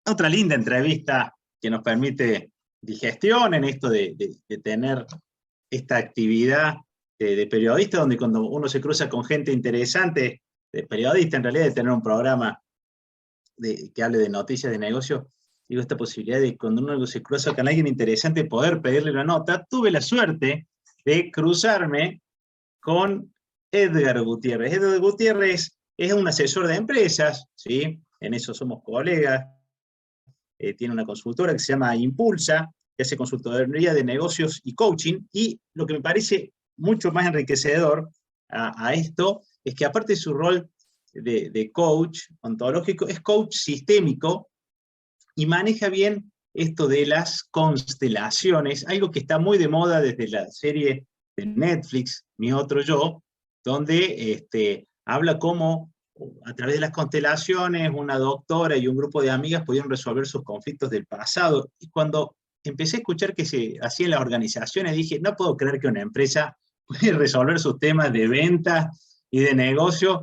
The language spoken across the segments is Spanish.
otra linda entrevista que nos permite digestión en esto de tener esta actividad de periodista, donde cuando uno se cruza con gente interesante, de periodista en realidad, de tener un programa que hable de noticias de negocio, digo, esta posibilidad de cuando uno se cruza con alguien interesante, poder pedirle una nota. Tuve la suerte de cruzarme con Edgar Gutiérrez. Edgar Gutiérrez es un asesor de empresas, ¿sí? En eso somos colegas. Tiene una consultora que se llama Impulsa, que hace consultoría de negocios y coaching, y lo que me parece mucho más enriquecedor a esto es que aparte de su rol de coach ontológico, es coach sistémico y maneja bien esto de las constelaciones, algo que está muy de moda desde la serie de Netflix, Mi Otro Yo, donde habla cómo a través de las constelaciones una doctora y un grupo de amigas pudieron resolver sus conflictos del pasado. Y cuando empecé a escuchar que se hacía en las organizaciones, dije, no puedo creer que una empresa puede resolver sus temas de venta y de negocio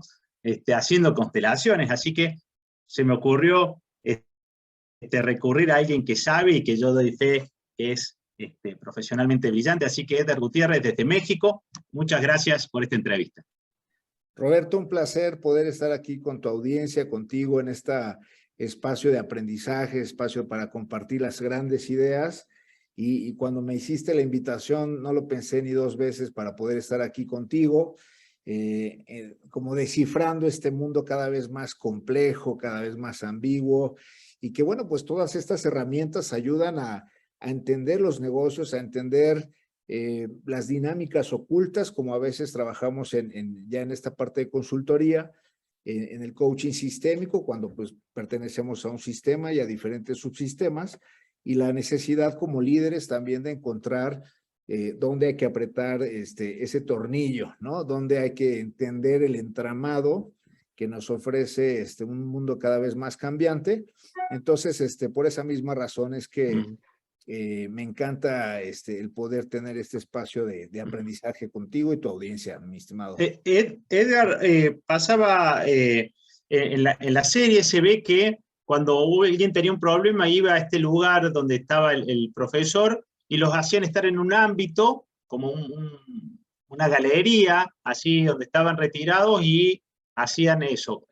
haciendo constelaciones. Así que se me ocurrió recurrir a alguien que sabe y que yo doy fe que es profesionalmente brillante. Así que Edgar Gutiérrez desde México, muchas gracias por esta entrevista. Roberto, un placer poder estar aquí con tu audiencia, contigo en este espacio de aprendizaje, espacio para compartir las grandes ideas. Y cuando me hiciste la invitación, no lo pensé ni dos veces para poder estar aquí contigo, como descifrando este mundo cada vez más complejo, cada vez más ambiguo, y que bueno, pues todas estas herramientas ayudan a entender los negocios, a entender las dinámicas ocultas, como a veces trabajamos ya en esta parte de consultoría, en el coaching sistémico, cuando pues pertenecemos a un sistema y a diferentes subsistemas, y la necesidad como líderes también de encontrar dónde hay que apretar ese tornillo, ¿no? Dónde hay que entender el entramado que nos ofrece un mundo cada vez más cambiante. Entonces, por esa misma razón es que me encanta el poder tener este espacio de aprendizaje contigo y tu audiencia, mi estimado. Edgar, pasaba en la serie, se ve que cuando alguien tenía un problema iba a este lugar donde estaba el profesor y los hacían estar en un ámbito, como una galería, así donde estaban retirados y hacían eso.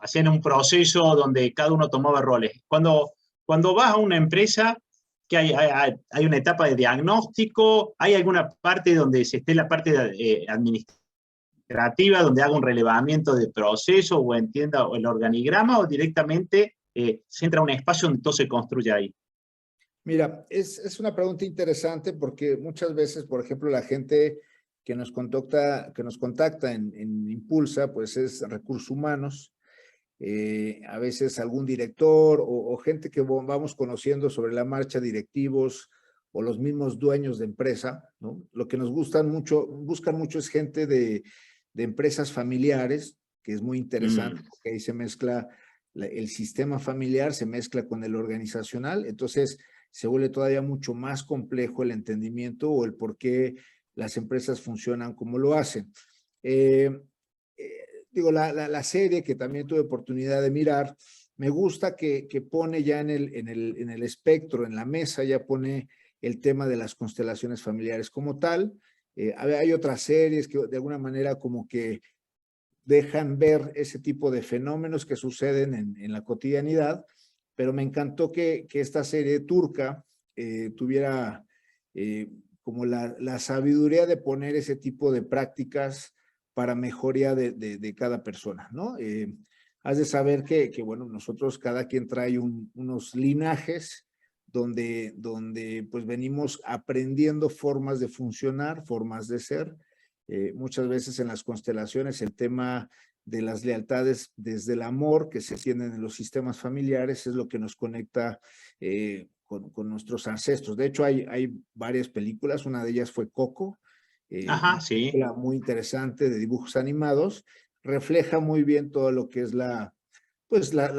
Hacían un proceso donde cada uno tomaba roles. Cuando vas a una empresa, que hay una etapa de diagnóstico, hay alguna parte donde se esté la parte administrativa, donde haga un relevamiento de proceso o entienda el organigrama, o directamente se entra a un espacio donde todo se construye ahí. Mira, es una pregunta interesante porque muchas veces, por ejemplo, la gente que nos contacta en Impulsa, pues es recursos humanos, a veces algún director o gente que vamos conociendo sobre la marcha, directivos o los mismos dueños de empresa, ¿no? Lo que nos buscan mucho es gente de empresas familiares, que es muy interesante porque ahí se mezcla el sistema familiar, se mezcla con el organizacional, entonces se vuelve todavía mucho más complejo el entendimiento o el por qué las empresas funcionan como lo hacen. Digo, la serie que también tuve oportunidad de mirar, me gusta que pone ya en el espectro, en la mesa, ya pone el tema de las constelaciones familiares como tal. Hay otras series que de alguna manera como que dejan ver ese tipo de fenómenos que suceden en la cotidianidad, pero me encantó que esta serie turca tuviera como la sabiduría de poner ese tipo de prácticas para mejoría de cada persona, ¿no? Has de saber que bueno, nosotros cada quien trae unos linajes donde pues venimos aprendiendo formas de funcionar, formas de ser. Muchas veces en las constelaciones el tema de las lealtades desde el amor que se tienen en los sistemas familiares es lo que nos conecta con nuestros ancestros. De hecho, hay varias películas, una de ellas fue Coco, Ajá, una sí. película muy interesante de dibujos animados, refleja muy bien todo lo que es la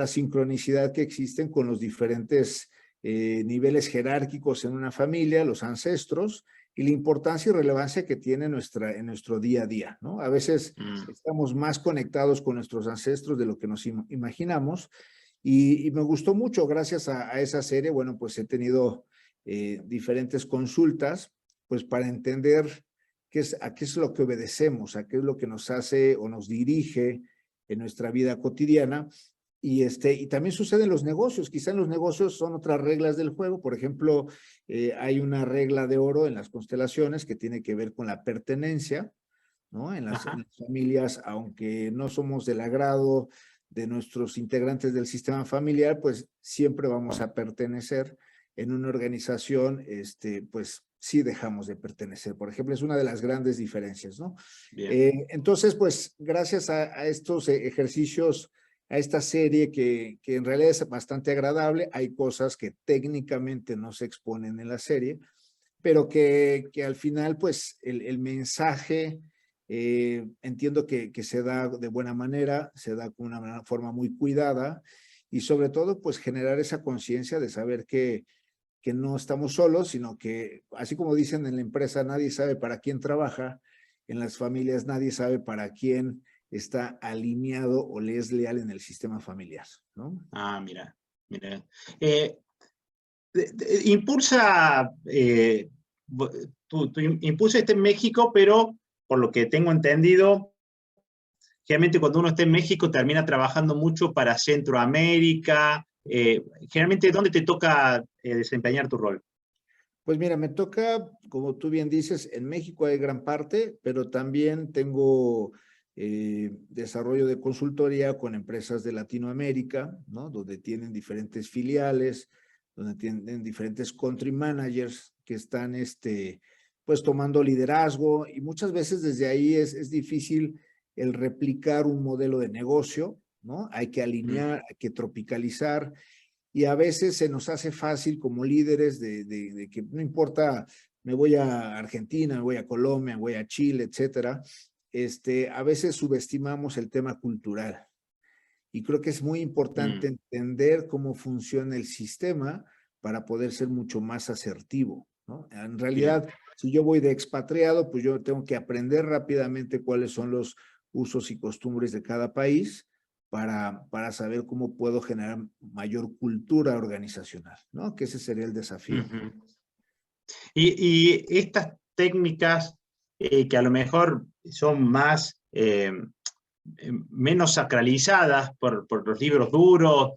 sincronicidad que existen con los diferentes niveles jerárquicos en una familia, los ancestros, y la importancia y relevancia que tiene en nuestro día a día, ¿no? A veces estamos más conectados con nuestros ancestros de lo que nos imaginamos, y me gustó mucho gracias a esa serie. Bueno, pues he tenido diferentes consultas, pues para entender a qué es lo que obedecemos, a qué es lo que nos hace o nos dirige en nuestra vida cotidiana. Y también sucede en los negocios. Quizá en los negocios son otras reglas del juego. Por ejemplo, hay una regla de oro en las constelaciones que tiene que ver con la pertenencia, ¿no? En las familias, aunque no somos del agrado de nuestros integrantes del sistema familiar, pues siempre vamos a pertenecer. En una organización, pues sí dejamos de pertenecer. Por ejemplo, es una de las grandes diferencias, ¿no? Entonces, pues gracias a estos ejercicios, a esta serie que en realidad es bastante agradable. Hay cosas que técnicamente no se exponen en la serie, pero que al final, pues, el mensaje, entiendo que se da de buena manera, se da con una forma muy cuidada, y sobre todo, pues, generar esa conciencia de saber que no estamos solos, sino que, así como dicen en la empresa, nadie sabe para quién trabaja, en las familias nadie sabe para quién está alineado o le es leal en el sistema familiar, ¿no? Mira, mira. Impulsa, impulsa en México, pero por lo que tengo entendido, generalmente cuando uno está en México termina trabajando mucho para Centroamérica. Generalmente, ¿dónde te toca desempeñar tu rol? Pues mira, me toca, como tú bien dices, en México hay gran parte, pero también tengo desarrollo de consultoría con empresas de Latinoamérica, ¿no? Donde tienen diferentes filiales, donde tienen diferentes country managers que están, pues tomando liderazgo, y muchas veces desde ahí es difícil el replicar un modelo de negocio, ¿no? Hay que alinear, hay que tropicalizar, y a veces se nos hace fácil como líderes de que no importa, me voy a Argentina, me voy a Colombia, me voy a Chile, etcétera. A veces subestimamos el tema cultural, y creo que es muy importante entender cómo funciona el sistema para poder ser mucho más asertivo, ¿no? En realidad, si yo voy de expatriado, pues yo tengo que aprender rápidamente cuáles son los usos y costumbres de cada país para saber cómo puedo generar mayor cultura organizacional, ¿no? Que ese sería el desafío. Y estas técnicas que a lo mejor son más, menos sacralizadas por los libros duros,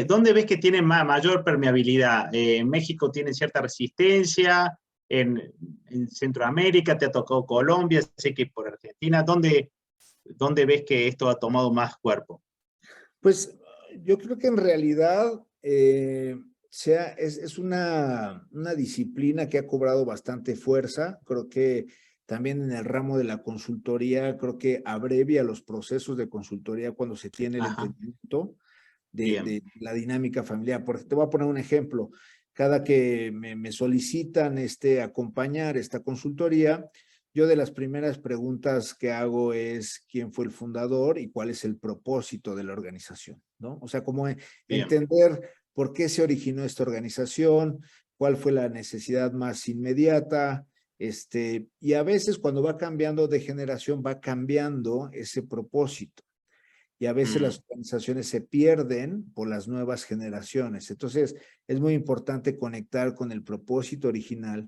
¿dónde ves que tienen mayor permeabilidad? ¿En México tienen cierta resistencia? ¿En Centroamérica te ha tocado Colombia? Sé que por Argentina. ¿Dónde ves que esto ha tomado más cuerpo? Pues yo creo que en realidad es una disciplina que ha cobrado bastante fuerza. Creo que también en el ramo de la consultoría, creo que abrevia los procesos de consultoría cuando se tiene el entendimiento de la dinámica familiar. Porque te voy a poner un ejemplo. Cada que me solicitan acompañar esta consultoría, yo de las primeras preguntas que hago es quién fue el fundador y cuál es el propósito de la organización, ¿no? O sea, como entender por qué se originó esta organización, cuál fue la necesidad más inmediata, y a veces cuando va cambiando de generación, va cambiando ese propósito. Y a veces las organizaciones se pierden por las nuevas generaciones. Entonces, es muy importante conectar con el propósito original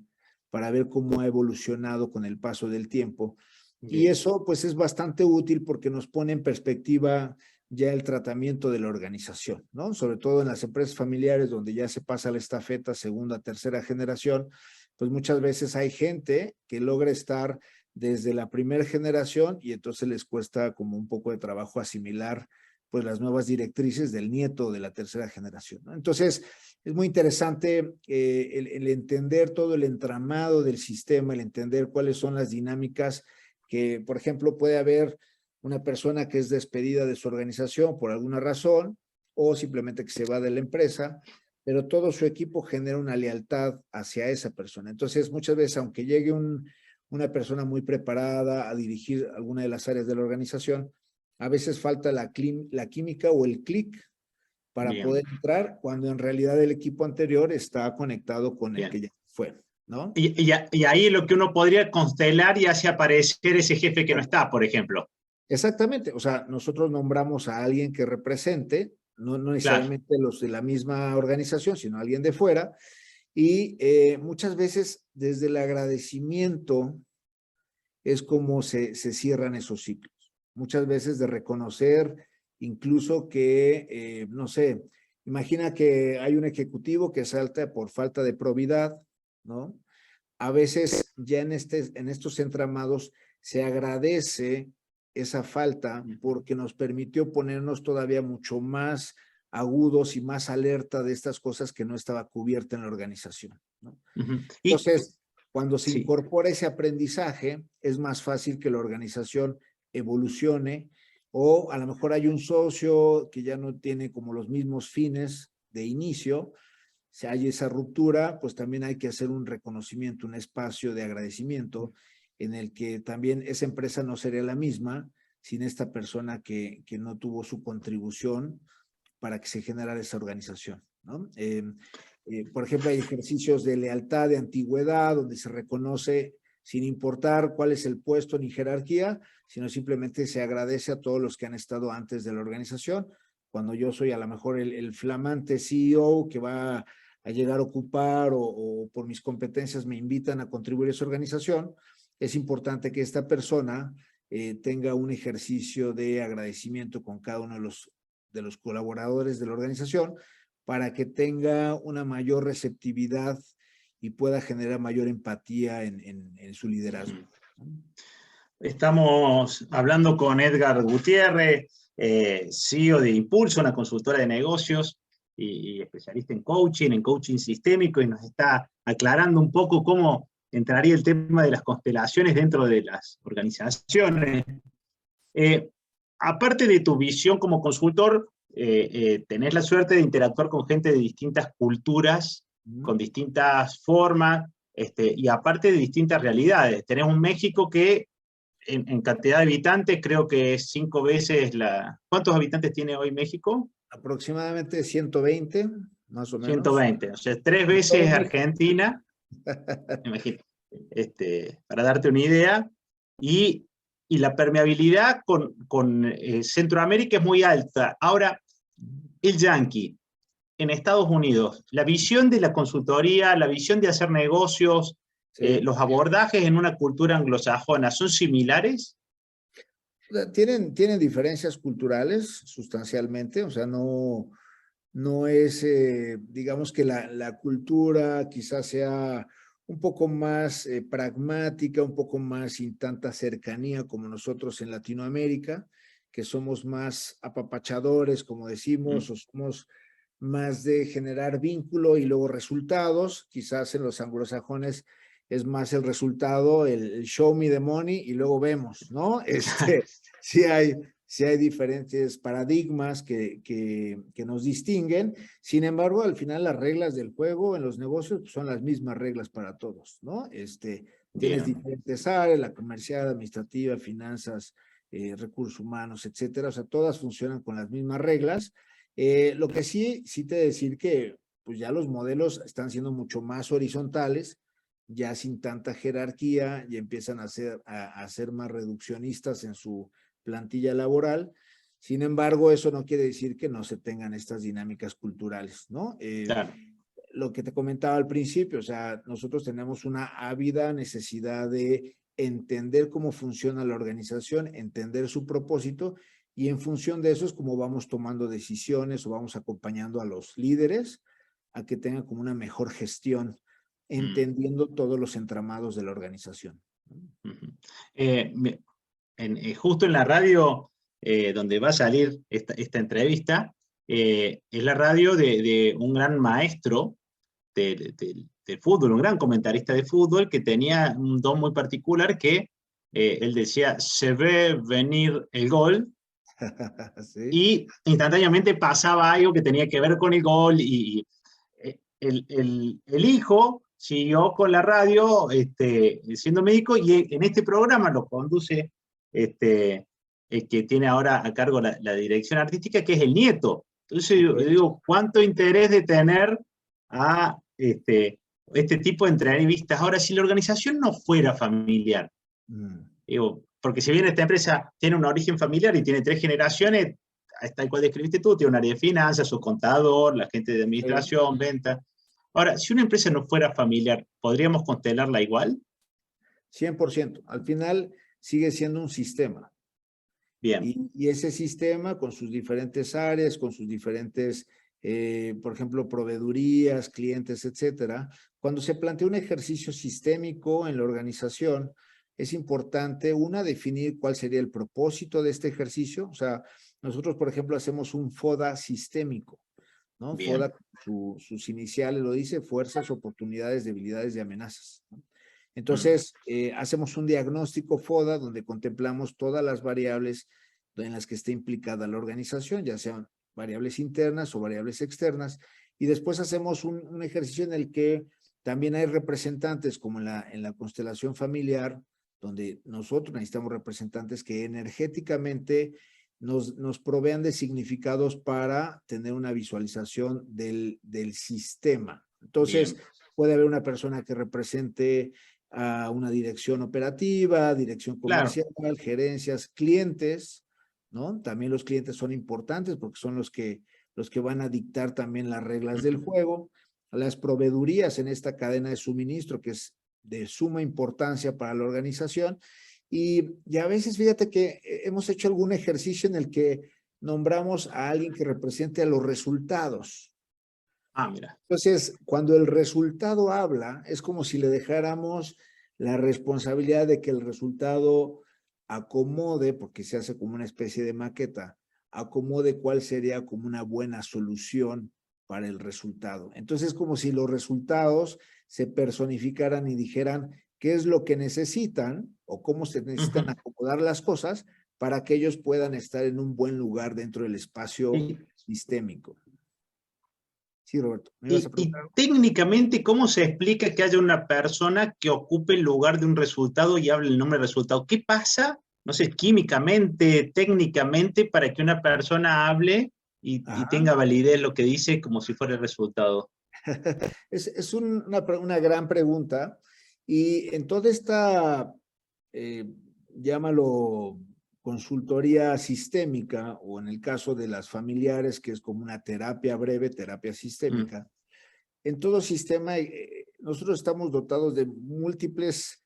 para ver cómo ha evolucionado con el paso del tiempo. Y eso, pues, es bastante útil porque nos pone en perspectiva ya el tratamiento de la organización, ¿no? Sobre todo en las empresas familiares donde ya se pasa la estafeta segunda, tercera generación, pues muchas veces hay gente que logra estar desde la primera generación y entonces les cuesta como un poco de trabajo asimilar pues las nuevas directrices del nieto de la tercera generación, ¿no? Entonces es muy interesante el entender todo el entramado del sistema, el entender cuáles son las dinámicas que, por ejemplo, puede haber una persona que es despedida de su organización por alguna razón o simplemente que se va de la empresa, pero todo su equipo genera una lealtad hacia esa persona. Entonces muchas veces, aunque llegue una persona muy preparada a dirigir alguna de las áreas de la organización, a veces falta la química o el clic para poder entrar cuando en realidad el equipo anterior está conectado con el que ya fue. ¿no? Y ahí lo que uno podría constelar y hace aparecer ese jefe que no está, por ejemplo. Exactamente, o sea, nosotros nombramos a alguien que represente, no Claro. necesariamente los de la misma organización, sino alguien de fuera, y muchas veces desde el agradecimiento es como se cierran esos ciclos. Muchas veces de reconocer incluso que, no sé, imagina que hay un ejecutivo que salta por falta de probidad, ¿no? A veces ya en estos entramados se agradece esa falta porque nos permitió ponernos todavía mucho más agudos y más alerta de estas cosas que no estaba cubierta en la organización, ¿no? Y Entonces, cuando se sí, incorpora ese aprendizaje, es más fácil que la organización evolucione, o a lo mejor hay un socio que ya no tiene como los mismos fines de inicio. Si hay esa ruptura, pues también hay que hacer un reconocimiento, un espacio de agradecimiento en el que también esa empresa no sería la misma sin esta persona que no tuvo su contribución para que se generara esa organización, ¿no? Por ejemplo, hay ejercicios de lealtad, de antigüedad, donde se reconoce sin importar cuál es el puesto ni jerarquía, sino simplemente se agradece a todos los que han estado antes de la organización. Cuando yo soy a lo mejor el flamante CEO que va a llegar a ocupar o por mis competencias me invitan a contribuir a esa organización, es importante que esta persona tenga un ejercicio de agradecimiento con cada uno de los colaboradores de la organización para que tenga una mayor receptividad y pueda generar mayor empatía en su liderazgo. estamos hablando con Edgar Gutiérrez, CEO de Impulso, una consultora de negocios y especialista en coaching sistémico, y nos está aclarando un poco cómo entraría el tema de las constelaciones dentro de las organizaciones. Aparte de tu visión como consultor, tenés la suerte de interactuar con gente de distintas culturas, con distintas formas, y aparte de distintas realidades. Tenés un México que en cantidad de habitantes creo que es 5 veces la... ¿Cuántos habitantes tiene hoy México? Aproximadamente 120, más o menos. 120, o sea, 3 En todo veces México. Argentina, imagínate, para darte una idea, y la permeabilidad con Centroamérica es muy alta. Ahora, el yanqui en Estados Unidos, la visión de la consultoría, la visión de hacer negocios, Sí. los abordajes en una cultura anglosajona, ¿son similares? Tienen diferencias culturales sustancialmente, o sea, no es, digamos que la cultura quizás sea un poco más pragmática, un poco más sin tanta cercanía como nosotros en Latinoamérica, que somos más apapachadores, como decimos, o somos más de generar vínculo y luego resultados. Quizás en los anglosajones es más el resultado, el show me the money y luego vemos, ¿no? Sí hay diferentes paradigmas que nos distinguen. Sin embargo, al final las reglas del juego en los negocios pues, son las mismas reglas para todos, ¿no? Tienes Bien. diferentes áreas, la comercial, administrativa, finanzas, recursos humanos, etcétera. O sea, todas funcionan con las mismas reglas. Lo que sí te decir que pues ya los modelos están siendo mucho más horizontales, ya sin tanta jerarquía, y empiezan a ser más reduccionistas en su plantilla laboral. Sin embargo, eso no quiere decir que no se tengan estas dinámicas culturales, ¿no? Claro. Lo que te comentaba al principio, o sea, nosotros tenemos una ávida necesidad de entender cómo funciona la organización, entender su propósito, y en función de eso es como vamos tomando decisiones o vamos acompañando a los líderes a que tengan como una mejor gestión, entendiendo todos los entramados de la organización. Eh, justo en la radio donde va a salir esta entrevista, es la radio de un gran maestro del fútbol, un gran comentarista de fútbol que tenía un don muy particular que él decía, se ve venir el gol, ¿Sí? y instantáneamente pasaba algo que tenía que ver con el gol, y el hijo siguió con la radio siendo médico, y en este programa lo conduce el que tiene ahora a cargo la dirección artística, que es el nieto. Entonces yo Okay. digo, ¿cuánto interés de tener a este tipo de entrevistas. Ahora, si la organización no fuera familiar, digo, porque si bien esta empresa tiene un origen familiar y tiene 3 generaciones, tal cual describiste tú, tiene un área de finanzas, su contador, la gente de Sí. administración, venta. Ahora, si una empresa no fuera familiar, ¿podríamos constelarla igual? 100%. Al final sigue siendo un sistema. Bien, Y ese sistema con sus diferentes áreas, con sus diferentes, por ejemplo, proveedurías, clientes, etcétera, cuando se plantea un ejercicio sistémico en la organización, es importante, una, definir cuál sería el propósito de este ejercicio. O sea, nosotros, por ejemplo, hacemos un FODA sistémico, ¿no? bien. FODA, sus iniciales lo dice, fuerzas, oportunidades, debilidades y amenazas, ¿no? Mm, Entonces, hacemos un diagnóstico FODA donde contemplamos todas las variables en las que esté implicada la organización, ya sean variables internas o variables externas, y después hacemos un ejercicio en el que también hay representantes, como en la constelación familiar, donde nosotros necesitamos representantes que energéticamente nos provean de significados para tener una visualización del sistema. Entonces, bien, puede haber una persona que represente a una dirección operativa, dirección claro. comercial, gerencias, clientes, ¿no? También los clientes son importantes porque son los que van a dictar también las reglas del juego. Las proveedurías en esta cadena de suministro, que es de suma importancia para la organización. Y a veces, fíjate que hemos hecho algún ejercicio en el que nombramos a alguien que represente a los resultados. Ah, mira. Entonces, cuando el resultado habla, es como si le dejáramos la responsabilidad de que el resultado acomode, porque se hace como una especie de maqueta, acomode cuál sería como una buena solución para el resultado. Entonces, es como si los resultados se personificaran y dijeran qué es lo que necesitan o cómo se necesitan Ujú. acomodar las cosas para que ellos puedan estar en un buen lugar dentro del espacio Y, sistémico. Sí, Roberto, ¿me ibas a y preguntar? técnicamente, ¿cómo se explica que haya una persona que ocupe el lugar de un resultado y hable el nombre del resultado? ¿Qué pasa, no sé, químicamente, técnicamente, para que una persona hable y Ajá. tenga validez lo que dice como si fuera el resultado? Es una gran pregunta. Y en toda esta, eh, llámalo consultoría sistémica, o en el caso de las familiares, que es como una terapia breve, terapia Mm. sistémica, en todo sistema nosotros estamos dotados de múltiples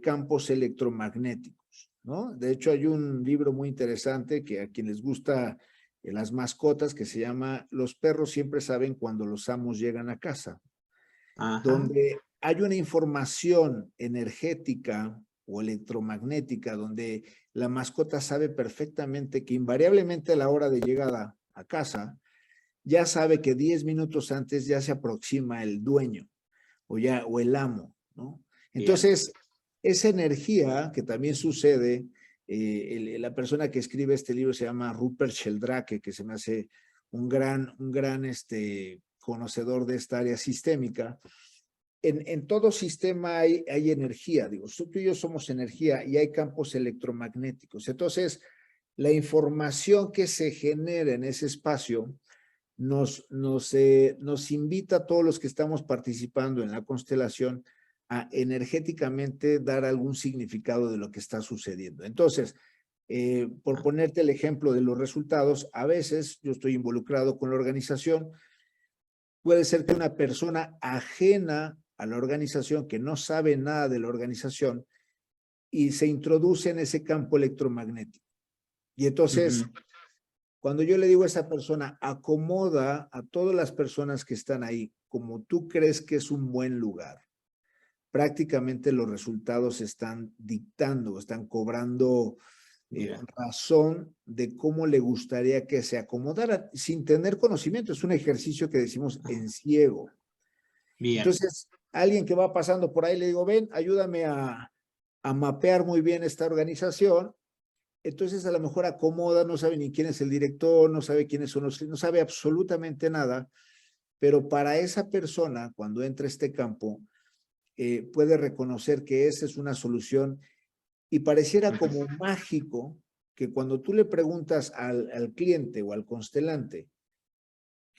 campos electromagnéticos, ¿no? De hecho, hay un libro muy interesante que a quien les gusta las mascotas, que se llama Los perros siempre saben cuando los amos llegan a casa, Ajá, donde hay una información energética o electromagnética, donde la mascota sabe perfectamente que invariablemente a la hora de llegada a casa, ya sabe que 10 minutos antes ya se aproxima el dueño o el amo, ¿no? bien. Entonces, esa energía que también sucede, la persona que escribe este libro se llama Rupert Sheldrake, que se me hace un gran conocedor de esta área sistémica. En todo sistema hay energía, digo, tú y yo somos energía y hay campos electromagnéticos. Entonces, la información que se genera en ese espacio nos invita a todos los que estamos participando en la constelación a energéticamente dar algún significado de lo que está sucediendo. Entonces, por ponerte el ejemplo de los resultados, a veces yo estoy involucrado con la organización, puede ser que una persona ajena a la organización, que no sabe nada de la organización, y se introduce en ese campo electromagnético. Y entonces, Ujú. cuando yo le digo a esa persona, acomoda a todas las personas que están ahí como tú crees que es un buen lugar, prácticamente los resultados están dictando, están cobrando Mira, razón de cómo le gustaría que se acomodara sin tener conocimiento. Es un ejercicio que decimos en ciego. bien. Entonces, alguien que va pasando por ahí le digo, ven, ayúdame a mapear muy bien esta organización. Entonces a lo mejor acomoda, no sabe ni quién es el director, no sabe quiénes son no sabe absolutamente nada, pero para esa persona, cuando entra a este campo, puede reconocer que esa es una solución y pareciera Ujú. como mágico que cuando tú le preguntas al cliente o al constelante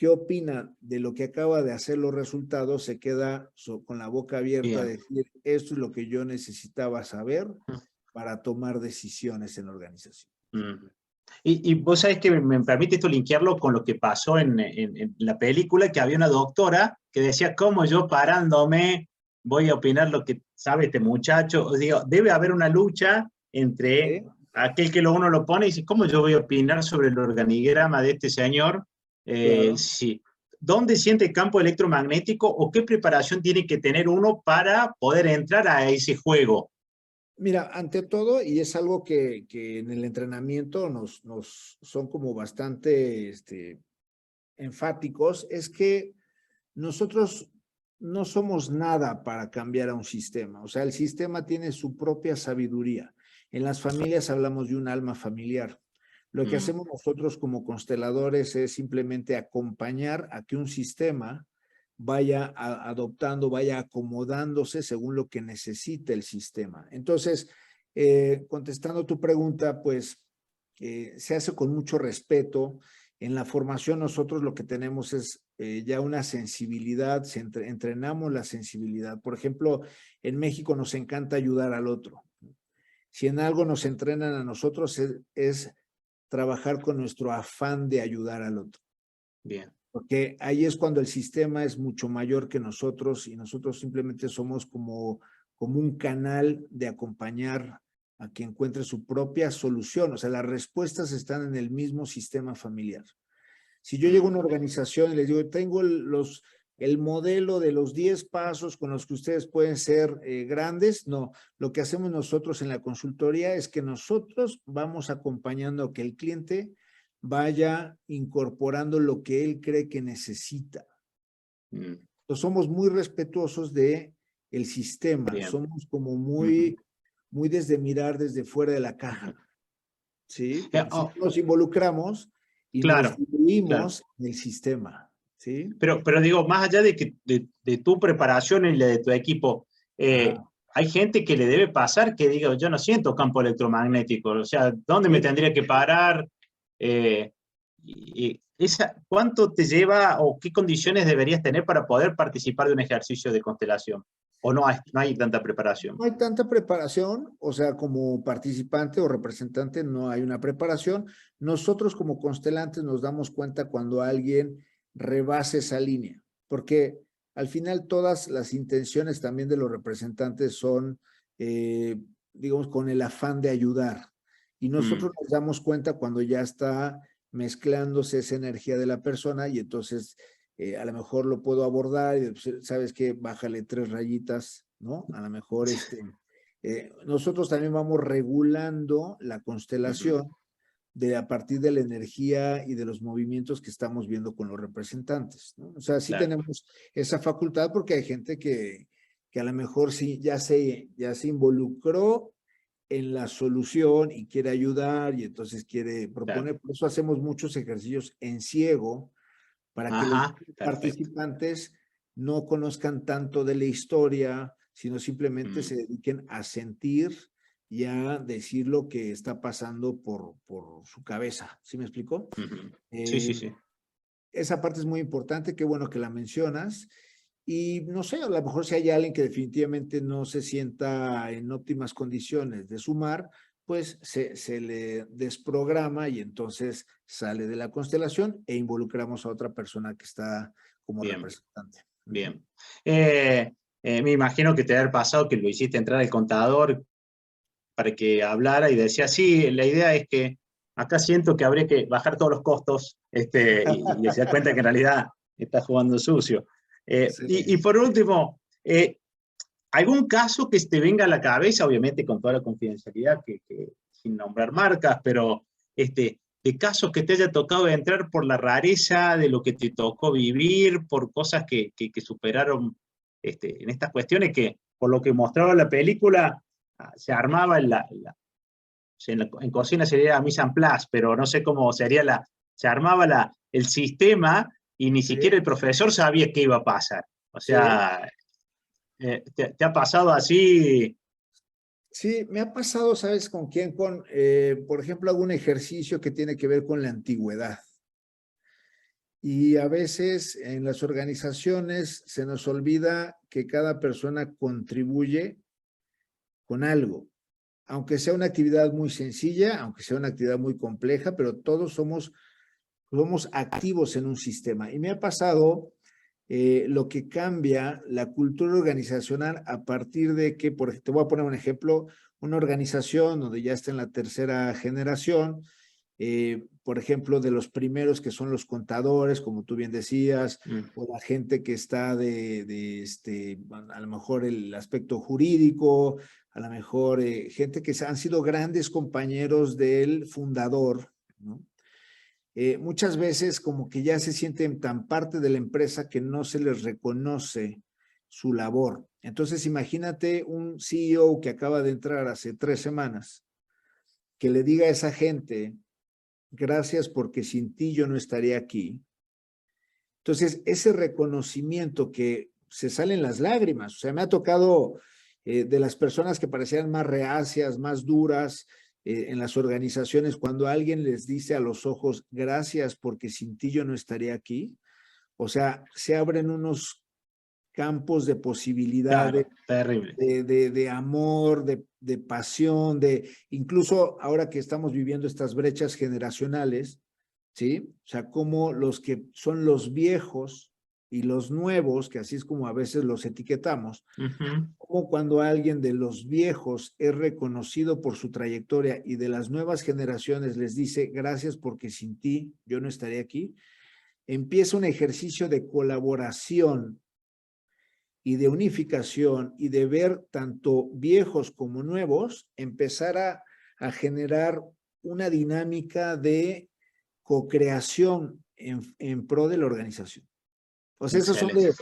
qué opina de lo que acaba de hacer los resultados, se queda con la boca abierta de bien. decir, esto es lo que yo necesitaba saber para tomar decisiones en la organización. Mm. Y vos sabés que me permite esto linkearlo con lo que pasó en la película, que había una doctora que decía, ¿cómo yo parándome voy a opinar lo que sabe este muchacho? Os digo, debe haber una lucha entre ¿Sí? aquel que uno lo pone y dice, ¿cómo yo voy a opinar sobre el organigrama de este señor? Claro. Sí. ¿Dónde siente el campo electromagnético o qué preparación tiene que tener uno para poder entrar a ese juego? Mira, ante todo, y es algo que en el entrenamiento nos son como bastante enfáticos, es que nosotros no somos nada para cambiar a un sistema. O sea, el sistema tiene su propia sabiduría. En las familias hablamos de un alma familiar. Lo que Mm, hacemos nosotros como consteladores es simplemente acompañar a que un sistema vaya adoptando, vaya acomodándose según lo que necesite el sistema. Entonces, contestando tu pregunta, pues se hace con mucho respeto. En la formación nosotros lo que tenemos es ya una sensibilidad, entrenamos la sensibilidad. Por ejemplo, en México nos encanta ayudar al otro. Si en algo nos entrenan a nosotros es trabajar con nuestro afán de ayudar al otro. bien. Porque ahí es cuando el sistema es mucho mayor que nosotros y nosotros simplemente somos como un canal de acompañar a que encuentre su propia solución. O sea, las respuestas están en el mismo sistema familiar. Si yo llego a Mm, una organización y les digo, tengo el modelo de los 10 pasos con los que ustedes pueden ser grandes, no, lo que hacemos nosotros en la consultoría es que nosotros vamos acompañando a que el cliente vaya incorporando lo que él cree que necesita. mm, Entonces, somos muy respetuosos de el sistema, bien. somos como Ujú, muy desde mirar desde fuera de la ujú. caja, ¿sí? Porque si Oh, nos involucramos y nos claro, claro. fluimos en el sistema, ¿sí? Pero digo, más allá de, de tu preparación y la de tu equipo, Ajá. hay gente que le debe pasar que diga, yo no siento campo electromagnético, o sea, ¿dónde me Sí. tendría que parar? ¿Cuánto te lleva o qué condiciones deberías tener para poder participar de un ejercicio de constelación? ¿O no hay tanta preparación? No hay tanta preparación, o sea, como participante o representante no hay una preparación. Nosotros como constelantes nos damos cuenta cuando alguien rebasa esa línea, porque al final todas las intenciones también de los representantes son, digamos, con el afán de ayudar. Y nosotros Mm, nos damos cuenta cuando ya está mezclándose esa energía de la persona y entonces a lo mejor lo puedo abordar y sabes que bájale 3 rayitas, ¿no? A lo mejor nosotros también vamos regulando la ujú, constelación de a partir de la energía y de los movimientos que estamos viendo con los representantes, ¿no? O sea, sí claro, tenemos esa facultad porque hay gente que a lo mejor sí ya se involucró en la solución y quiere ayudar y entonces quiere claro. proponer. Por eso hacemos muchos ejercicios en ciego para que los Ajá, perfecto. participantes no conozcan tanto de la historia, sino simplemente Mm, se dediquen a sentir y a decir lo que está pasando por su cabeza. ¿Sí me explicó? ujú. Sí, sí, Eh, sí. esa parte es muy importante, qué bueno que la mencionas. Y no sé, a lo mejor si hay alguien que definitivamente no se sienta en óptimas condiciones de sumar, pues se le desprograma y entonces sale de la constelación e involucramos a otra persona que está como Bien. representante. Ujú. Bien. Me imagino que te ha pasado que lo hiciste entrar al contador para que hablara y decía, sí, la idea es que acá siento que habría que bajar todos los costos y se da cuenta que en realidad está jugando sucio. Sí. Y por último, ¿algún caso que te venga a la cabeza, obviamente con toda la confidencialidad, sin nombrar marcas, pero de casos que te haya tocado entrar por la rareza de lo que te tocó vivir, por cosas que superaron en estas cuestiones que, por lo que mostraba la película, se armaba en cocina sería mise en place, pero no sé cómo sería se armaba el sistema y ni Sí, siquiera el profesor sabía qué iba a pasar. O sí, sea, ¿te ha pasado así? sí, me ha pasado, ¿sabes con quién? Por ejemplo, algún ejercicio que tiene que ver con la antigüedad. Y a veces en las organizaciones se nos olvida que cada persona contribuye con algo, aunque sea una actividad muy sencilla, aunque sea una actividad muy compleja, pero todos somos activos en un sistema. Y me ha pasado lo que cambia la cultura organizacional a partir de que, te voy a poner un ejemplo, una organización donde ya está en la tercera generación, por ejemplo, de los primeros que son los contadores, como tú bien decías, o la gente que está a lo mejor el aspecto jurídico, a lo mejor gente que han sido grandes compañeros del fundador, ¿no? Muchas veces como que ya se sienten tan parte de la empresa que no se les reconoce su labor. Entonces, imagínate un CEO que acaba de entrar hace 3 semanas, que le diga a esa gente, gracias porque sin ti yo no estaría aquí. Entonces, ese reconocimiento que se salen las lágrimas, o sea, me ha tocado de las personas que parecían más reacias, más duras en las organizaciones, cuando alguien les dice a los ojos, gracias porque sin ti yo no estaría aquí. O sea, se abren unos campos de posibilidades, Claro, terrible. de amor, de pasión, incluso ahora que estamos viviendo estas brechas generacionales, ¿sí? O sea, como los que son los viejos y los nuevos, que así es como a veces los etiquetamos, como cuando alguien de los viejos es reconocido por su trayectoria y de las nuevas generaciones les dice, gracias porque sin ti yo no estaría aquí, empieza un ejercicio de colaboración y de unificación y de ver tanto viejos como nuevos, empezar a generar una dinámica de co-creación en pro de la organización. O sea, esos Excelente.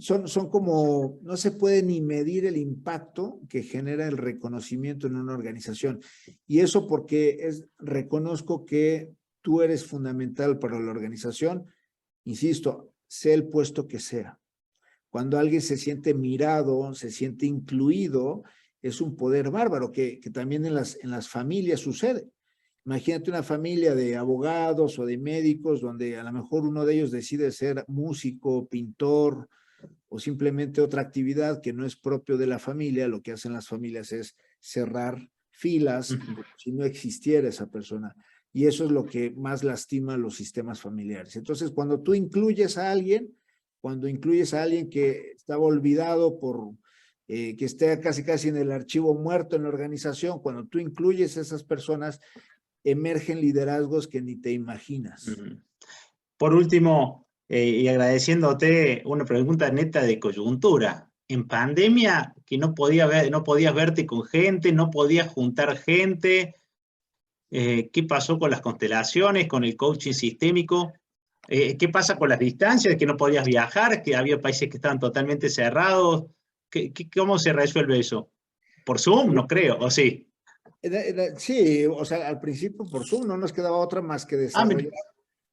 son como, no se puede ni medir el impacto que genera el reconocimiento en una organización. Y eso porque reconozco que tú eres fundamental para la organización, insisto, sea el puesto que sea. Cuando alguien se siente mirado, se siente incluido, es un poder bárbaro que también en las familias sucede. Imagínate una familia de abogados o de médicos donde a lo mejor uno de ellos decide ser músico, pintor o simplemente otra actividad que no es propio de la familia. Lo que hacen las familias es cerrar filas como si no existiera esa persona. Y eso es lo que más lastima a los sistemas familiares. Entonces, cuando tú incluyes a alguien, cuando incluyes a alguien que estaba olvidado que esté casi en el archivo muerto en la organización, cuando tú incluyes a esas personas, emergen liderazgos que ni te imaginas. Por último, y agradeciéndote, una pregunta neta de coyuntura. En pandemia, que no podías verte con gente, no podías juntar gente, ¿qué pasó con las constelaciones, con el coaching sistémico? ¿Qué pasa con las distancias, que no podías viajar, que había países que estaban totalmente cerrados? ¿Cómo se resuelve eso? ¿Por Zoom? No creo, ¿o sí? Sí, o sea, al principio por Zoom no nos quedaba otra más que desarrollar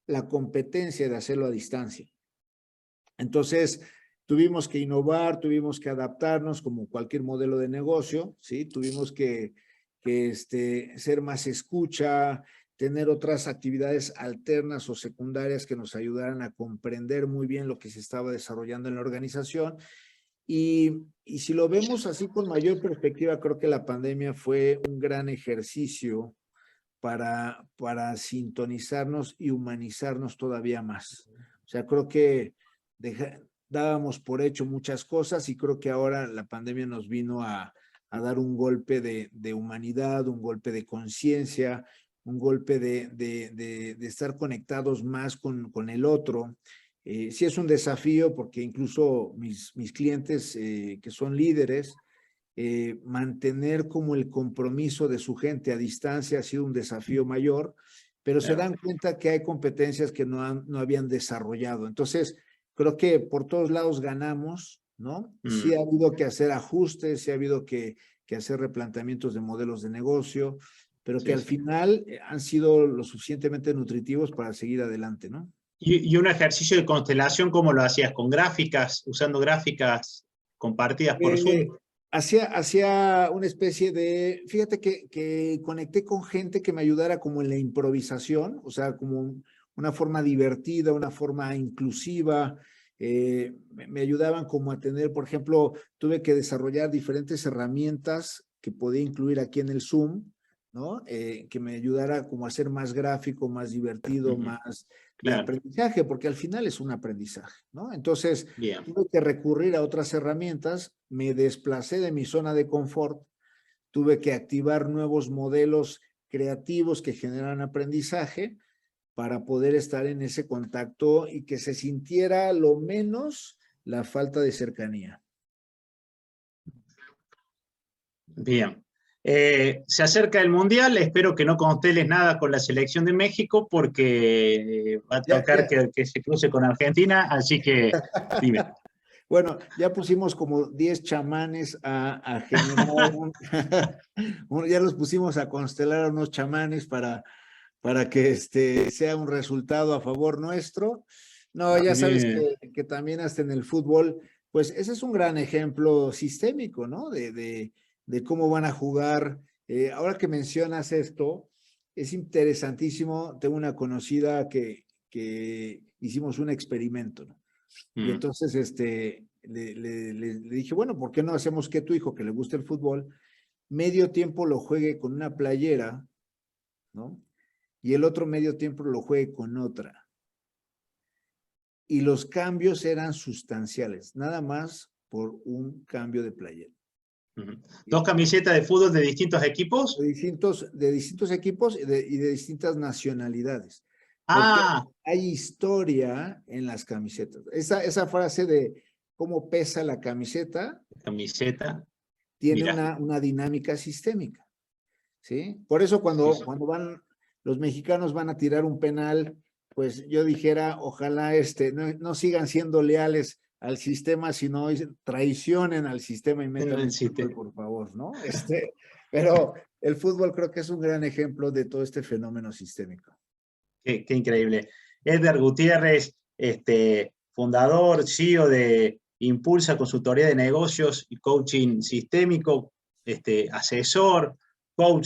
la competencia de hacerlo a distancia. Entonces, tuvimos que innovar, tuvimos que adaptarnos como cualquier modelo de negocio, ¿sí? Tuvimos que ser más escucha, tener otras actividades alternas o secundarias que nos ayudaran a comprender muy bien lo que se estaba desarrollando en la organización. Y si lo vemos así con mayor perspectiva, creo que la pandemia fue un gran ejercicio para sintonizarnos y humanizarnos todavía más. O sea, creo que dábamos por hecho muchas cosas y creo que ahora la pandemia nos vino a dar un golpe de humanidad, un golpe de conciencia, un golpe de estar conectados más con el otro. Sí es un desafío porque incluso mis clientes que son líderes, mantener como el compromiso de su gente a distancia ha sido un desafío mayor, pero se dan cuenta que hay competencias que no habían desarrollado. Entonces, creo que por todos lados ganamos, ¿no? Sí ha habido que hacer ajustes, sí ha habido que hacer replanteamientos de modelos de negocio, pero que al final han sido lo suficientemente nutritivos para seguir adelante, ¿no? ¿Y un ejercicio de constelación cómo lo hacías? ¿Con gráficas, usando gráficas compartidas por Zoom? Hacía una especie fíjate que conecté con gente que me ayudara como en la improvisación, o sea, como una forma divertida, una forma inclusiva. Me ayudaban como a tener, por ejemplo, tuve que desarrollar diferentes herramientas que podía incluir aquí en el Zoom, ¿no? Que me ayudara como a ser más gráfico, más divertido, más de Claro, aprendizaje, porque al final es un aprendizaje, ¿no? Entonces, bien. tuve que recurrir a otras herramientas, me desplacé de mi zona de confort, tuve que activar nuevos modelos creativos que generan aprendizaje para poder estar en ese contacto y que se sintiera lo menos la falta de cercanía. Bien. Se acerca el Mundial, espero que no consteles nada con la selección de México porque va a Ya, tocar ya. que se cruce con Argentina, así que dime. Bueno, ya pusimos como 10 chamanes a generar ya los pusimos a constelar a unos chamanes para que sea un resultado a favor nuestro. No, ya sabes Bien. que también hasta en el fútbol, pues ese es un gran ejemplo sistémico, ¿no? De cómo van a jugar. Ahora que mencionas esto, es interesantísimo. Tengo una conocida que hicimos un experimento, ¿no? Y Mm. entonces le dije, bueno, ¿por qué no hacemos que tu hijo, que le guste el fútbol, medio tiempo lo juegue con una playera, ¿no? Y el otro medio tiempo lo juegue con otra. Y los cambios eran sustanciales, nada más por un cambio de playera. ¿Dos camisetas de fútbol de distintos equipos? De distintos equipos y de distintas nacionalidades. Porque Ah, hay historia en las camisetas. Esa frase de cómo pesa la camiseta camiseta. tiene Mira. una dinámica sistémica, ¿sí? Por eso Sí, sí. cuando los mexicanos van a tirar un penal, pues yo dijera, ojalá no sigan siendo leales al sistema, sino traicionen al sistema y metan un gol, por favor, ¿no? Pero el fútbol creo que es un gran ejemplo de todo este fenómeno sistémico. Qué increíble. Edgar Gutiérrez, fundador, CEO de Impulsa Consultoría de Negocios y Coaching Sistémico, asesor, coach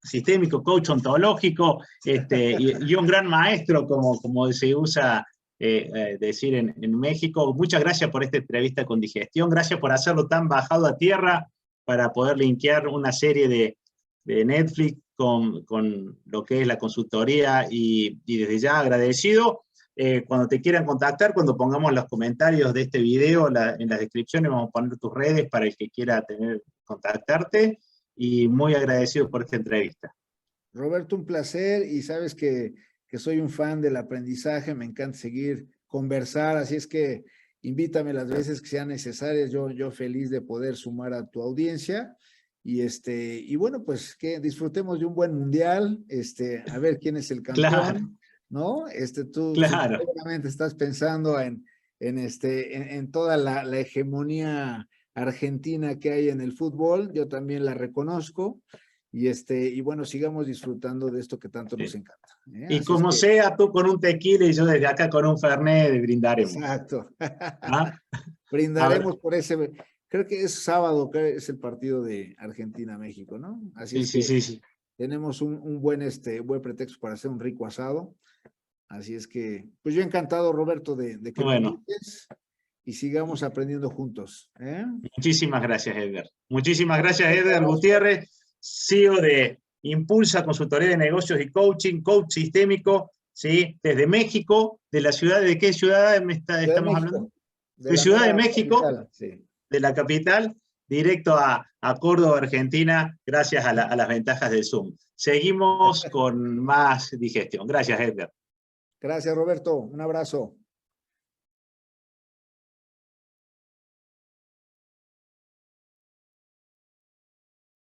sistémico, coach ontológico, y un gran maestro, como se usa decir en México. Muchas gracias por esta entrevista con Digestión, gracias por hacerlo tan bajado a tierra para poder linkear una serie de Netflix con lo que es la consultoría y desde ya agradecido. Cuando te quieran contactar, cuando pongamos los comentarios de este video en las descripciones, vamos a poner tus redes para el que quiera contactarte y muy agradecido por esta entrevista. Roberto, un placer y sabes que soy un fan del aprendizaje, me encanta seguir conversar, así es que invítame las veces que sean necesarias, yo feliz de poder sumar a tu audiencia y bueno, pues que disfrutemos de un buen mundial, a ver quién es el campeón, Claro, ¿no? Tú claro. seguramente estás pensando en toda la hegemonía argentina que hay en el fútbol, yo también la reconozco. Y bueno, sigamos disfrutando de esto que tanto nos Sí. encanta. Y Así es como que, sea, tú con un tequila y yo desde acá con un fernet brindaremos. exacto. ¿Ah? Brindaremos por ese, creo que es sábado, que es el partido de Argentina-México, ¿no? Así Sí, es sí, que sí, sí. tenemos un buen pretexto para hacer un rico asado. Así es que, pues yo encantado, Roberto, de que me Bueno, invites y sigamos aprendiendo juntos. muchísimas gracias, Edgar. Muchísimas gracias, Un Edgar abrazo. Gutiérrez, CEO de Impulsa Consultoría de Negocios y Coaching, coach sistémico, ¿sí? Desde México, de la ciudad, ¿de qué ciudad Ciudad de estamos hablando? México, de De la Ciudad de mera México, capital, sí. de la capital, directo a Córdoba, Argentina, gracias a las ventajas del Zoom. Seguimos con más digestión. Gracias, Edgar. Gracias, Roberto. Un abrazo.